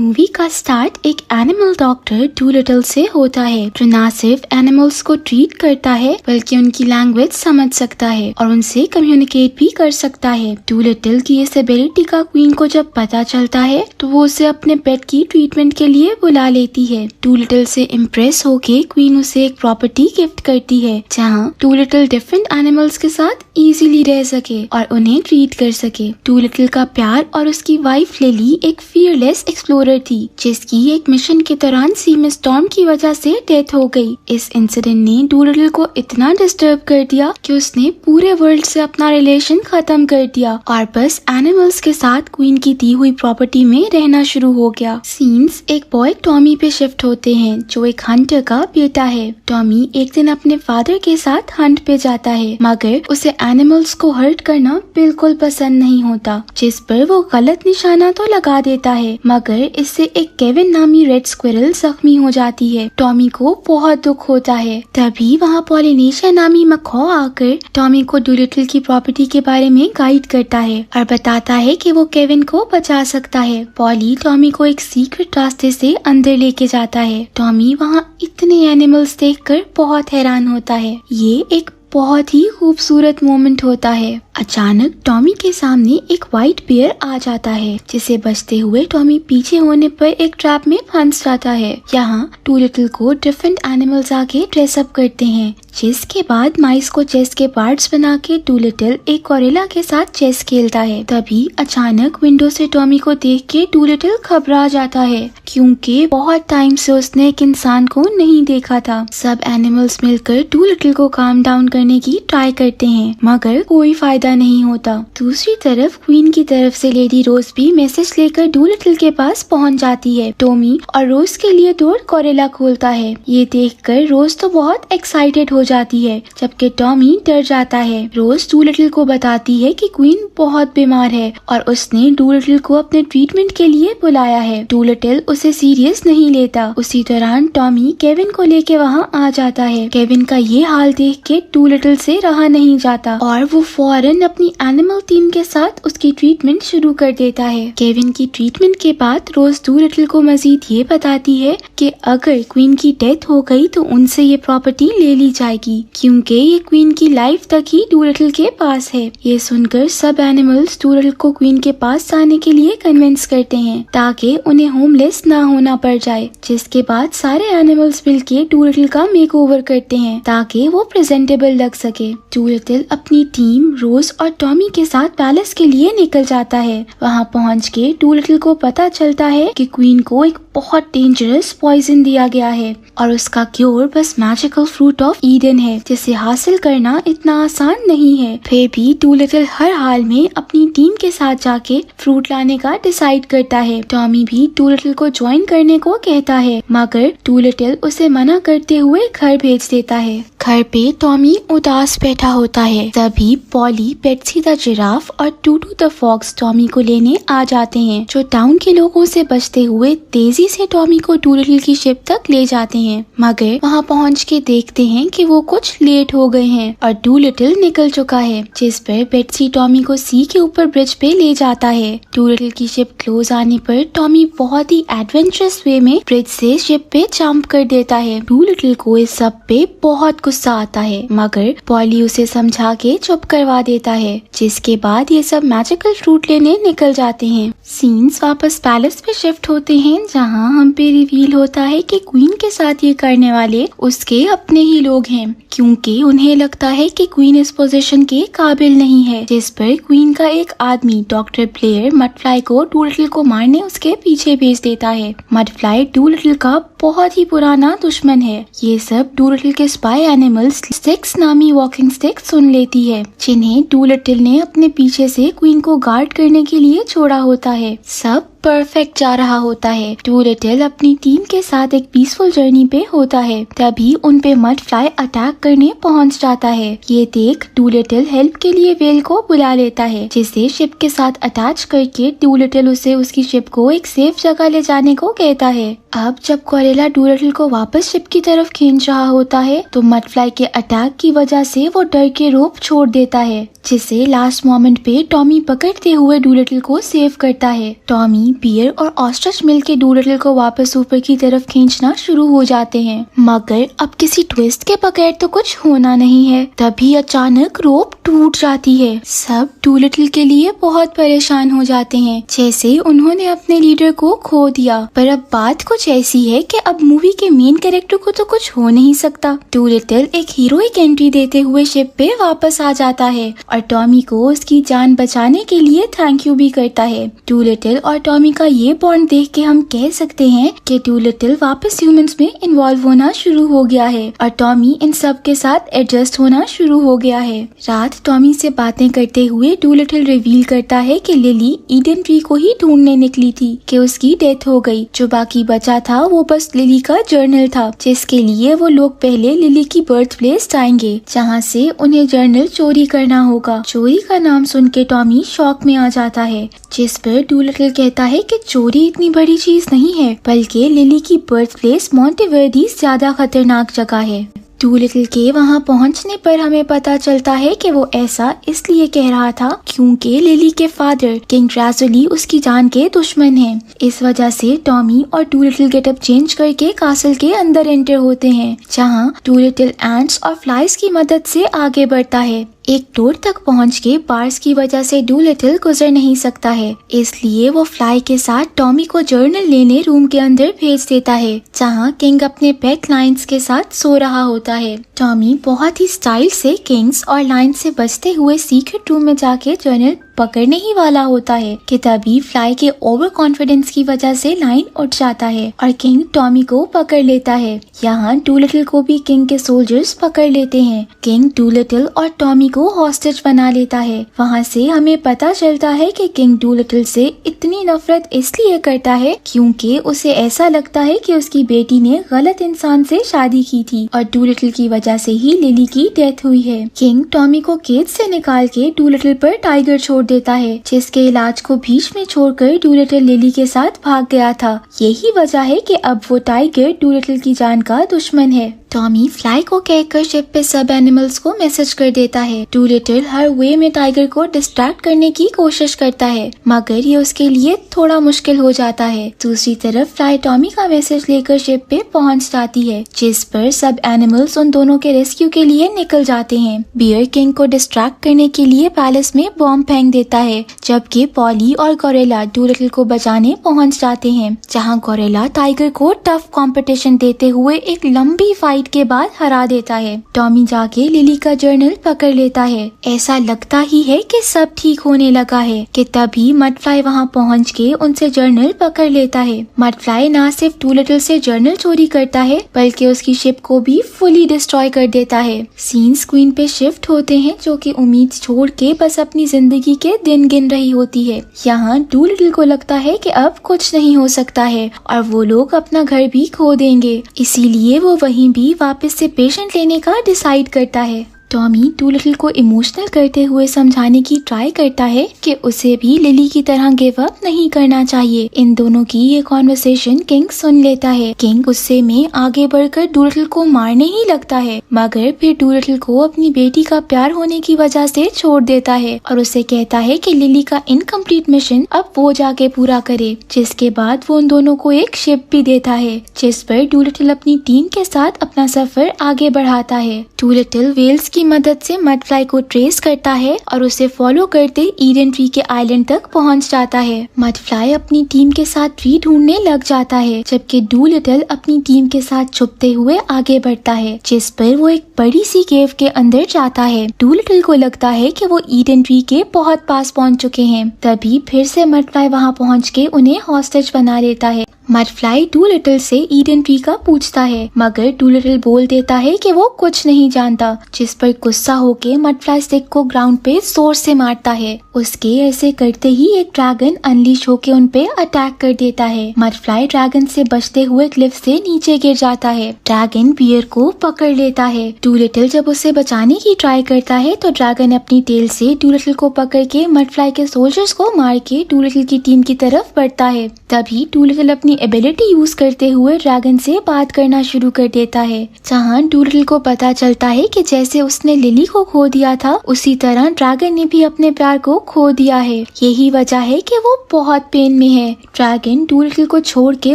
Movie का start एक animal doctor Dolittle से होता है जो न सिर्फ एनिमल्स को ट्रीट करता है बल्कि उनकी लैंग्वेज समझ सकता है और उनसे कम्युनिकेट भी कर सकता है। डूलिटल की इस एबिलिटी का क्वीन को जब पता चलता है तो वो उसे अपने पेट की ट्रीटमेंट के लिए बुला लेती है। डूलिटल से इम्प्रेस होके क्वीन उसे एक प्रॉपर्टी गिफ्ट करती है जहाँ डूलिटल डिफरेंट एनिमल्स के साथ इजीली रह सके और उन्हें ट्रीट कर सके। डूलिटल का प्यार और उसकी वाइफ लिली एक फियरलेस एक्सप्लोरर थी जिसकी एक मिशन के दौरान सी में स्टॉर्म की वजह से डेथ हो गई। इस इंसिडेंट ने डूलिटल को इतना डिस्टर्ब कर दिया कि उसने पूरे वर्ल्ड से अपना रिलेशन खत्म कर दिया और बस एनिमल्स के साथ क्वीन की दी हुई प्रॉपर्टी में रहना शुरू हो गया। सीन्स एक बॉय टॉमी पे शिफ्ट होते हैं जो एक हंटर का बेटा है। टॉमी एक दिन अपने फादर के साथ हंट पे जाता है मगर उसे एनिमल्स को हर्ट करना बिल्कुल पसंद नहीं होता, जिस पर वो गलत निशाना तो लगा देता है मगर इससे एक केविन नामी रेड स्क्विरल जख्मी हो जाती है। टॉमी को बहुत दुख होता है। तभी वहाँ पॉलिनेशिया नामी मखौ आकर टॉमी को डूलिटल की प्रॉपर्टी के बारे में गाइड करता है और बताता है कि वो केविन को बचा सकता है। पॉली टॉमी को एक सीक्रेट रास्ते से अंदर लेके जाता है। टॉमी वहाँ इतने एनिमल्स देखकर बहुत हैरान होता है। ये एक बहुत ही खूबसूरत मोमेंट होता है। अचानक टॉमी के सामने एक व्हाइट बियर आ जाता है जिसे बचते हुए टॉमी पीछे होने पर एक ट्रैप में फंस जाता है। यहाँ डूलिटल को डिफरेंट एनिमल्स आके ड्रेसअप करते हैं जिसके बाद माइस को चेस के पार्ट्स बना के डूलिटल एक गोरिल्ला के साथ चेस खेलता है। तभी अचानक विंडो से टॉमी को देख के डूलिटल घबरा जाता है क्योंकि बहुत टाइम से उसने एक इंसान को नहीं देखा था। सब एनिमल्स मिलकर डूलिटल को काम डाउन करने की ट्राई करते हैं मगर कोई फायदा नहीं होता। दूसरी तरफ क्वीन की तरफ से लेडी रोज भी मैसेज लेकर डूलिटल के पास पहुंच जाती है। टॉमी और रोज के लिए डोर गोरिल्ला खोलता है। ये देखकर रोज तो बहुत एक्साइटेड हो जाती है जबकि टॉमी डर जाता है। रोज डूलिटल को बताती है कि क्वीन बहुत बीमार है और उसने डूलिटल को अपने ट्रीटमेंट के लिए बुलाया है। डूलिटल उसे सीरियस नहीं लेता। उसी दौरान टॉमी केविन को लेके वहाँ आ जाता है। केविन का ये हाल देख के डूलिटल से रहा नहीं जाता और वो फौरन अपनी एनिमल टीम के साथ उसकी ट्रीटमेंट शुरू कर देता है। केविन की ट्रीटमेंट के बाद रोज डूलिटल को मजीद ये बताती है कि अगर क्वीन की डेथ हो गई तो उनसे ये प्रॉपर्टी ले ली जाएगी क्योंकि ये क्वीन की लाइफ तक ही डूलिटल के पास है। ये सुनकर सब एनिमल्स डूलिटल को क्वीन के पास जाने के लिए कन्विंस करते हैं ताकि उन्हें होमलेस ना होना पड़ जाए, जिसके बाद सारे एनिमल्स मिलके डूलिटल का मेकओवर करते हैं ताकि वो प्रेजेंटेबल लग सके। डूलिटल अपनी टीम रोज और टॉमी के साथ पैलेस के लिए निकल जाता है। वहाँ पहुँच के डूलिटल को पता चलता है कि क्वीन को एक बहुत डेंजरस पॉइजन दिया गया है और उसका क्योर बस मैजिकल फ्रूट ऑफ ईडन है जिसे हासिल करना इतना आसान नहीं है। फिर भी डूलिटल हर हाल में अपनी टीम के साथ जाके फ्रूट लाने का डिसाइड करता है। टॉमी भी डूलिटल को ज्वाइन करने को कहता है मगर डूलिटल उसे मना करते हुए घर भेज देता है। घर पे टॉमी उदास बैठा होता है। तभी पॉली, बेट्सी द जिराफ और टूटू द फॉक्स टॉमी को लेने आ जाते हैं जो टाउन के लोगों से बचते हुए तेजी से टॉमी को डूलिटल की शिप तक ले जाते हैं मगर वहाँ पहुँच के देखते हैं कि वो कुछ लेट हो गए हैं और डूलिटल निकल चुका है, जिस पर बेट्सी टॉमी को सी के ऊपर ब्रिज पे ले जाता है। डूलिटल की शिप क्लोज आने पर टॉमी बहुत ही एडवेंचरस वे में ब्रिज से शिप पे जंप कर देता है। डूलिटल को इस सब पे बहुत गुस्सा आता है मगर पॉली उसे समझा के चुप करवा देता है, जिसके बाद ये सब मैजिकल फ्रूट लेने निकल जाते हैं। सीन्स वापस पैलेस पे शिफ्ट होते हैं जहाँ हम पे रिवील होता है कि क्वीन के साथ ये करने वाले उसके अपने ही लोग हैं क्योंकि उन्हें लगता है कि क्वीन इस पोजीशन के काबिल नहीं है, जिस पर क्वीन का एक आदमी डॉक्टर ब्लेयर मडफ्लाई को डूलिटल को मारने उसके पीछे भेज देता है। मडफ्लाई डूलिटल का बहुत ही पुराना दुश्मन है। ये सब डूलिटल के स्पाई एनिमल्स स्टिक्स नामी वॉकिंग स्टिक सुन लेती है जिन्हें डूलिटल ने अपने पीछे से क्वीन को गार्ड करने के लिए छोड़ा होता है। सब परफेक्ट जा रहा होता है। डूलिटल अपनी टीम के साथ एक पीसफुल जर्नी पे होता है। तभी उन पे मडफ्लाई अटैक करने पहुंच जाता है। ये देख डूलिटल हेल्प के लिए वेल को बुला लेता है जिसे शिप के साथ अटैच करके डूलिटल उसे उसकी शिप को एक सेफ जगह ले जाने को कहता है। अब जब गोरिल्ला डूलिटल को वापस शिप की तरफ खींच रहा होता है तो मडफ्लाई के अटैक की वजह से वो डर के रोप छोड़ देता है, जिसे लास्ट मोमेंट पे टॉमी पकड़ते हुए डूलिटल को सेव करता है। टॉमी बियर और ऑस्ट्रिच मिलकर डूलिटल को वापस ऊपर की तरफ खींचना शुरू हो जाते हैं, मगर अब किसी ट्विस्ट के बगैर तो कुछ होना नहीं है। तभी अचानक रोप टूट जाती है। सब डूलिटल के लिए बहुत परेशान हो जाते हैं, जैसे उन्होंने अपने लीडर को खो दिया। पर अब बात कुछ ऐसी है कि अब मूवी के मेन कैरेक्टर को तो कुछ हो नहीं सकता। डूलिटल एक हीरोइक एंट्री देते हुए शिप पे वापस आ जाता है और टॉमी को उसकी जान बचाने के लिए थैंक यू भी करता है। डूलिटल और टॉमी का ये बॉन्ड देख के हम कह सकते हैं कि डूलिटल वापस ह्यूमंस में इन्वॉल्व होना शुरू हो गया है और टॉमी इन सब के साथ एडजस्ट होना शुरू हो गया है। रात टॉमी से बातें करते हुए डूलिटल रिवील करता है कि लिली ईडन ट्री को ही ढूंढने निकली थी कि उसकी डेथ हो गई। जो बाकी बचा था वो बस लिली का जर्नल था, जिसके लिए वो लोग पहले लिली की बर्थ प्लेस जाएंगे, जहाँ से उन्हें जर्नल चोरी करना होगा। चोरी का नाम सुन के टॉमी शॉक में आ जाता है, जिस पर डूलिटल कहता है कि चोरी इतनी बड़ी चीज नहीं है, बल्कि लिली की बर्थ प्लेस मॉन्टेवर्दी ज्यादा खतरनाक जगह है। डूलिटल के वहां पहुंचने पर हमें पता चलता है कि वो ऐसा इसलिए कह रहा था क्योंकि लिली के फादर किंग ड्रैजुली उसकी जान के दुश्मन हैं। इस वजह से टॉमी और डूलिटल गेटअप चेंज करके कासल के अंदर एंटर होते हैं, जहां डूलिटल एंट्स और फ्लाइज की मदद से आगे बढ़ता है। एक डोर तक पहुंच के बार्स की वजह से डूलिटल गुजर नहीं सकता है, इसलिए वो फ्लाई के साथ टॉमी को जर्नल लेने रूम के अंदर भेज देता है, जहां किंग अपने पेट लाइन्स के साथ सो रहा होता है। टॉमी बहुत ही स्टाइल से किंग्स और लाइन से बचते हुए सीक्रेट रूम में जाके जर्नल पकड़ने ही वाला होता है कि तभी फ्लाई के ओवर कॉन्फिडेंस की वजह से लाइन उठ जाता है और किंग टॉमी को पकड़ लेता है। यहाँ डूलिटल को भी किंग के सोल्जर्स पकड़ लेते हैं। किंग डूलिटल और टॉमी को हॉस्टेज बना लेता है। वहाँ से हमें पता चलता है कि किंग डूलिटल से इतनी नफरत इसलिए करता है क्योंकि उसे ऐसा लगता है कि उसकी बेटी ने गलत इंसान से शादी की थी और डूलिटल की वजह से ही लिली की डेथ हुई है। किंग टॉमी को केज से निकाल के डूलिटल पर टाइगर छोड़ देता है, जिसके इलाज को बीच में छोड़कर डूलिटल लिली के साथ भाग गया था। यही वजह है कि अब वो टाइगर डूलिटल की जान का दुश्मन है। टॉमी फ्लाई को कहकर शिप पे सब एनिमल्स को मैसेज कर देता है। डूलिटल हर वे में टाइगर को डिस्ट्रैक्ट करने की कोशिश करता है, मगर ये उसके लिए थोड़ा मुश्किल हो जाता है। दूसरी तरफ फ्लाई टॉमी का मैसेज लेकर शिप पे पहुंच जाती है, जिस पर सब एनिमल्स उन दोनों के रेस्क्यू के लिए निकल जाते हैं। बियर किंग को डिस्ट्रैक्ट करने के लिए पैलेस में बॉम्ब फेंक देता है, जबकि पॉली और गोरिल्ला डूलिटल को बचाने पहुंच जाते हैं, जहां गोरिल्ला टाइगर को टफ कंपटीशन देते हुए एक लंबी फाइट के बाद हरा देता है। टॉमी जाके लिली का जर्नल पकड़ लेता है। ऐसा लगता ही है कि सब ठीक होने लगा है कि तभी मडफ्लाई वहां पहुंच के उनसे जर्नल पकड़ लेता है। मडफ्लाई ना सिर्फ डूलिटल से जर्नल चोरी करता है, बल्कि उसकी शिप को भी फुली डिस्ट्रॉय कर देता है। सीन स्क्रीन पे शिफ्ट होते हैं, जो कि उम्मीद छोड़ के बस अपनी जिंदगी के दिन गिन रही होती है। यहाँ डूलिटल को लगता है कि अब कुछ नहीं हो सकता है और वो लोग अपना घर भी खो देंगे, इसीलिए वो वहीं भी वापस से पेशेंट लेने का डिसाइड करता है। टॉमी डूलिटल को इमोशनल करते हुए समझाने की ट्राई करता है कि उसे भी लिली की तरह गिव अप नहीं करना चाहिए। इन दोनों की ये कॉन्वर्सेशन किंग सुन लेता है। किंग गुस्से में आगे बढ़कर डूलिटल को मारने ही लगता है, मगर फिर डूलिटल को अपनी बेटी का प्यार होने की वजह से छोड़ देता है और उसे कहता है कि लिली का इनकम्प्लीट मिशन अब वो जाके पूरा करे। जिसके बाद वो उन दोनों को एक शिप भी देता है, जिस पर डूलिटल अपनी टीम के साथ अपना सफर आगे बढ़ाता है। डूलिटल वेल्स की मदद से मडफ्लाई को ट्रेस करता है और उसे फॉलो करते ईडन ट्री के आइलैंड तक पहुंच जाता है। मडफ्लाई अपनी टीम के साथ ट्री ढूंढने लग जाता है, जबकि डूलिटल अपनी टीम के साथ छुपते हुए आगे बढ़ता है, जिस पर वो एक बड़ी सी केव के अंदर जाता है। डूलिटल को लगता है कि वो ईडन ट्री के बहुत पास पहुंच चुके हैं। तभी फिर से मडफ्लाई वहां पहुंच के उन्हें हॉस्टेज बना लेता है। मडफ्लाई डूलिटल से ईडन ट्री का पूछता है, मगर डूलिटल बोल देता है कि वो कुछ नहीं जानता, जिस पर गुस्सा होके मडफ्लाई स्टिक को ग्राउंड पे जोर से मारता है। उसके ऐसे करते ही एक ड्रैगन अनलीश होके उन पे अटैक कर देता है। मडफ्लाई ड्रैगन से बचते हुए क्लिफ से नीचे गिर जाता है। ड्रैगन बियर को पकड़ लेता है। डूलिटल जब उसे बचाने की ट्राई करता है तो ड्रैगन अपनी टेल से डूलिटल को पकड़ के मडफ्लाई के सोल्जर्स को मार के डूलिटल की टीम की तरफ बढ़ता है। तभी डूलिटल अपनी एबिलिटी यूज करते हुए ड्रैगन से बात करना शुरू कर देता है, जहाँ डूलिटल को पता चलता है कि जैसे उसने लिली को खो दिया था उसी तरह ड्रैगन ने भी अपने प्यार को खो दिया है। यही वजह है कि वो बहुत पेन में है। ड्रैगन डूलिटल को छोड़ के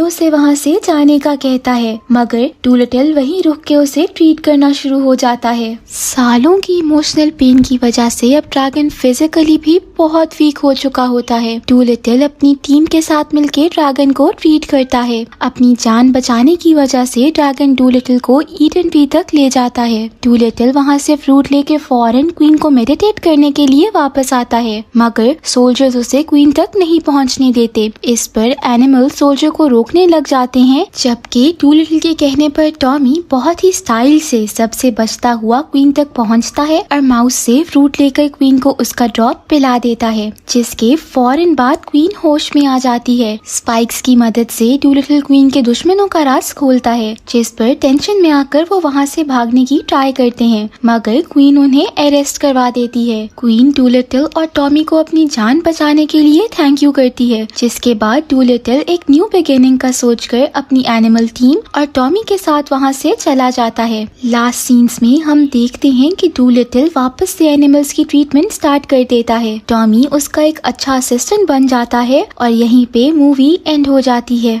उसे वहाँ से जाने का कहता है, मगर डूलिटल वहीं रुक के उसे ट्रीट करना शुरू हो जाता है। सालों की इमोशनल पेन की वजह से अब ड्रैगन फिजिकली भी बहुत वीक हो चुका होता है। डूलिटल अपनी टीम के साथ मिलकर ड्रैगन को ट्रीट करता है। अपनी जान बचाने की वजह से ड्रैगन डूलिटल को ईडन ट्री तक ले जाता है। डूलिटल वहाँ से फ्रूट लेके फौरन क्वीन को मेडिटेट करने के लिए वापस आता है, मगर सोल्जर्स उसे क्वीन तक नहीं पहुँचने देते। इस पर एनिमल सोल्जर को रोकने लग जाते हैं, जबकि डूलिटल के कहने पर टॉमी बहुत ही स्टाइल से सबसे बचता हुआ क्वीन तक पहुँचता है और माउस से फ्रूट लेकर क्वीन को उसका ड्रॉप पिला देता है, जिसके फौरन बाद क्वीन होश में आ जाती है। स्पाइक्स की मदद से डूलिटल क्वीन के दुश्मनों का राज खोलता है, जिस पर टेंशन में आकर वो वहाँ से भागने की ट्राई करते हैं, मगर क्वीन उन्हें अरेस्ट करवा देती है। क्वीन डूलिटल और टॉमी को अपनी जान बचाने के लिए थैंक यू करती है, जिसके बाद डूलिटल एक न्यू बिगिनिंग का सोचकर अपनी एनिमल टीम और टॉमी के साथ वहाँ से चला जाता है। लास्ट सीन्स में हम देखते हैं कि डूलिटल वापस से एनिमल्स की ट्रीटमेंट स्टार्ट कर देता है। टॉमी उसका एक अच्छा असिस्टेंट बन जाता है और यहीं पे मूवी एंड हो जाती है।